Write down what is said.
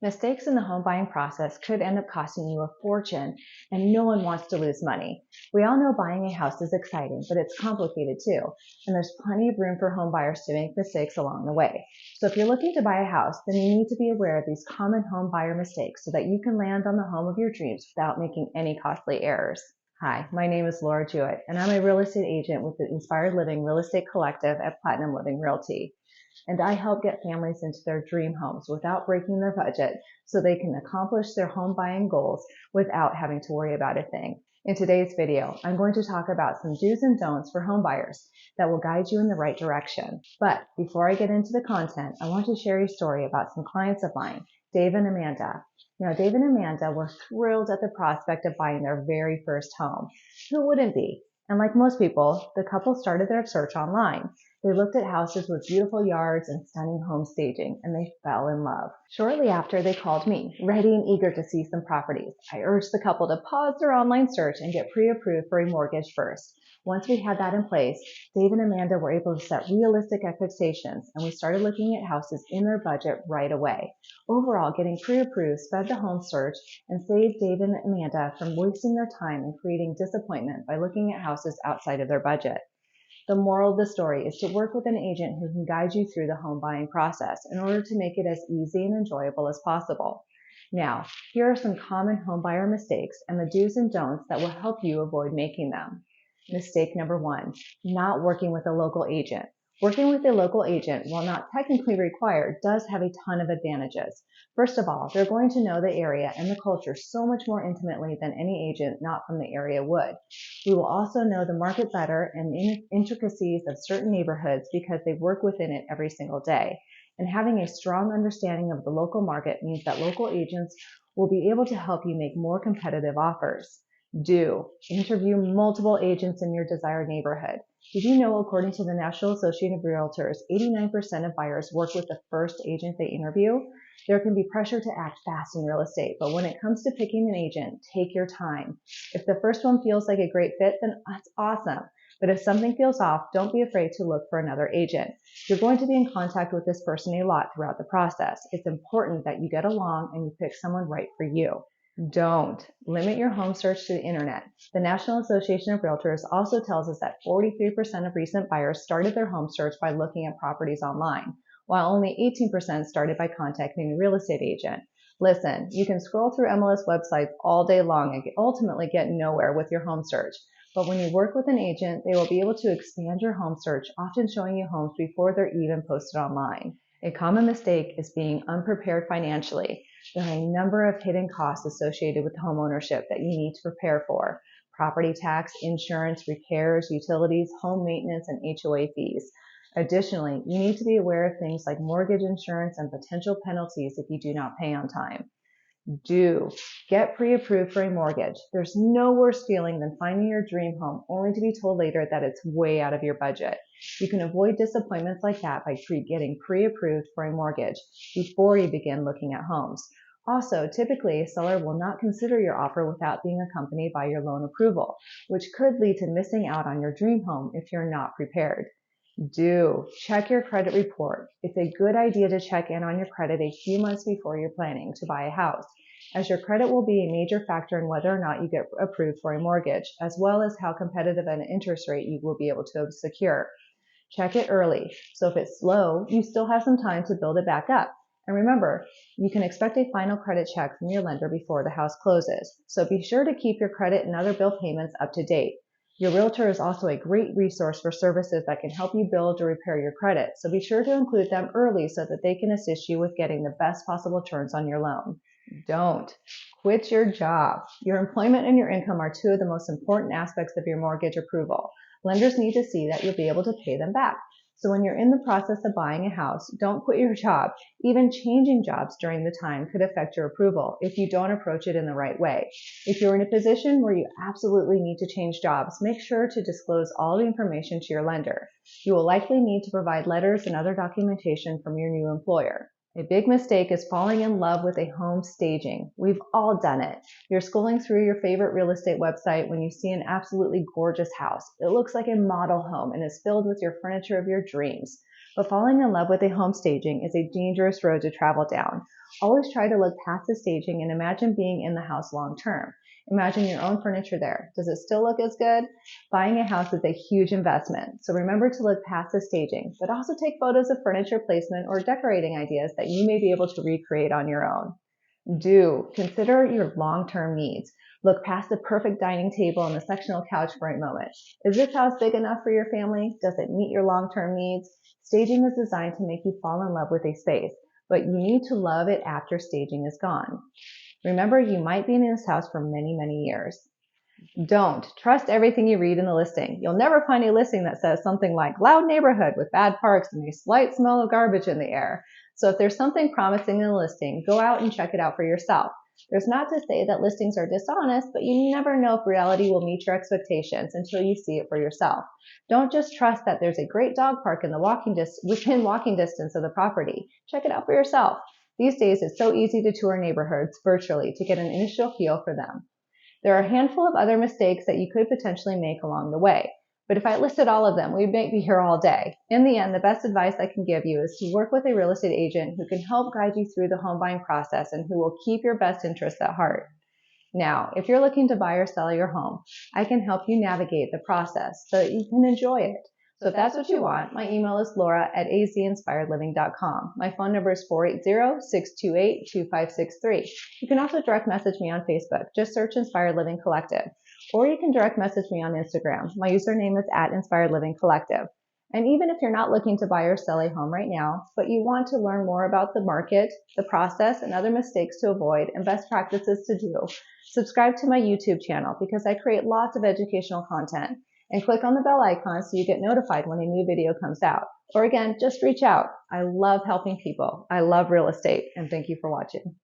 Mistakes in the home buying process could end up costing you a fortune, and no one wants to lose money. We all know buying a house is exciting, but it's complicated too, and there's plenty of room for home buyers to make mistakes along the way. So if you're looking to buy a house, then you need to be aware of these common home buyer mistakes so that you can land on the home of your dreams without making any costly errors. Hi, my name is Jewett, and I'm a real estate agent with the Inspired Living Real Estate Collective at Platinum Living Realty. And I help get families into their dream homes without breaking their budget so they can accomplish their home buying goals without having to worry about a thing. In today's video, I'm going to talk about some do's and don'ts for home buyers that will guide you in the right direction. But before I get into the content, I want to share a story about some clients of mine, Dave and Amanda. Now, Dave and Amanda were thrilled at the prospect of buying their very first home. Who wouldn't be? And like most people, the couple started their search online. They looked at houses with beautiful yards and stunning home staging, and they fell in love. Shortly after, they called me, ready and eager to see some properties. I urged the couple to pause their online search and get pre-approved for a mortgage first. Once we had that in place, Dave and Amanda were able to set realistic expectations, and we started looking at houses in their budget right away. Overall, getting pre-approved sped the home search and saved Dave and Amanda from wasting their time and creating disappointment by looking at houses outside of their budget. The moral of the story is to work with an agent who can guide you through the home buying process in order to make it as easy and enjoyable as possible. Now, here are some common home buyer mistakes and the do's and don'ts that will help you avoid making them. Mistake number 1, not working with a local agent. Working with a local agent, while not technically required, does have a ton of advantages. First of all, they're going to know the area and the culture so much more intimately than any agent not from the area would. We will also know the market better and the intricacies of certain neighborhoods because they work within it every single day. And having a strong understanding of the local market means that local agents will be able to help you make more competitive offers. Do interview multiple agents in your desired neighborhood. Did you know, according to the National Association of Realtors, 89% of buyers work with the first agent they interview? There can be pressure to act fast in real estate, but when it comes to picking an agent, take your time. If the first one feels like a great fit, then that's awesome. But if something feels off, don't be afraid to look for another agent. You're going to be in contact with this person a lot throughout the process. It's important that you get along and you pick someone right for you. Don't limit your home search to the internet. The National Association of Realtors also tells us that 43% of recent buyers started their home search by looking at properties online, while only 18% started by contacting a real estate agent. Listen, you can scroll through MLS websites all day long and ultimately get nowhere with your home search. But when you work with an agent, they will be able to expand your home search, often showing you homes before they're even posted online. A common mistake is being unprepared financially. There are a number of hidden costs associated with home ownership that you need to prepare for: property tax, insurance, repairs, utilities, home maintenance, and HOA fees. Additionally, you need to be aware of things like mortgage insurance and potential penalties if you do not pay on time. Do get pre-approved for a mortgage. There's no worse feeling than finding your dream home only to be told later that it's way out of your budget. You can avoid disappointments like that by getting pre-approved for a mortgage before you begin looking at homes. Also, typically, a seller will not consider your offer without being accompanied by your loan approval, which could lead to missing out on your dream home if you're not prepared. Do check your credit report. It's a good idea to check in on your credit a few months before you're planning to buy a house, as your credit will be a major factor in whether or not you get approved for a mortgage, as well as how competitive an interest rate you will be able to secure. Check it early, so if it's slow, you still have some time to build it back up. And remember, you can expect a final credit check from your lender before the house closes, so be sure to keep your credit and other bill payments up to date. Your realtor is also a great resource for services that can help you build or repair your credit, so be sure to include them early so that they can assist you with getting the best possible terms on your loan. Don't quit your job. Your employment and your income are two of the most important aspects of your mortgage approval. Lenders need to see that you'll be able to pay them back. So when you're in the process of buying a house, don't quit your job. Even changing jobs during the time could affect your approval if you don't approach it in the right way. If you're in a position where you absolutely need to change jobs, make sure to disclose all the information to your lender. You will likely need to provide letters and other documentation from your new employer. A big mistake is falling in love with a home staging. We've all done it. You're scrolling through your favorite real estate website when you see an absolutely gorgeous house. It looks like a model home and is filled with your furniture of your dreams. But falling in love with a home staging is a dangerous road to travel down. Always try to look past the staging and imagine being in the house long term. Imagine your own furniture there. Does it still look as good? Buying a house is a huge investment, so remember to look past the staging, but also take photos of furniture placement or decorating ideas that you may be able to recreate on your own. Do consider your long-term needs. Look past the perfect dining table and the sectional couch for a moment. Is this house big enough for your family? Does it meet your long-term needs? Staging is designed to make you fall in love with a space, but you need to love it after staging is gone. Remember, you might be in this house for many, many years. Don't trust everything you read in the listing. You'll never find a listing that says something like loud neighborhood with bad parks and a slight smell of garbage in the air. So if there's something promising in the listing, go out and check it out for yourself. There's not to say that listings are dishonest, but you never know if reality will meet your expectations until you see it for yourself. Don't just trust that there's a great dog park in within walking distance of the property. Check it out for yourself. These days, it's so easy to tour neighborhoods virtually to get an initial feel for them. There are a handful of other mistakes that you could potentially make along the way. But if I listed all of them, we might be here all day. In the end, the best advice I can give you is to work with a real estate agent who can help guide you through the home buying process and who will keep your best interests at heart. Now, if you're looking to buy or sell your home, I can help you navigate the process so that you can enjoy it. So if that's what you want, my email is laura@azinspiredliving.com. My phone number is 480-628-2563. You can also direct message me on Facebook. Just search Inspired Living Collective. Or you can direct message me on Instagram. My username is @InspiredLivingCollective. And even if you're not looking to buy or sell a home right now, but you want to learn more about the market, the process, and other mistakes to avoid and best practices to do, subscribe to my YouTube channel because I create lots of educational content. And click on the bell icon so you get notified when a new video comes out. Or again, just reach out. I love helping people. I love real estate, and thank you for watching.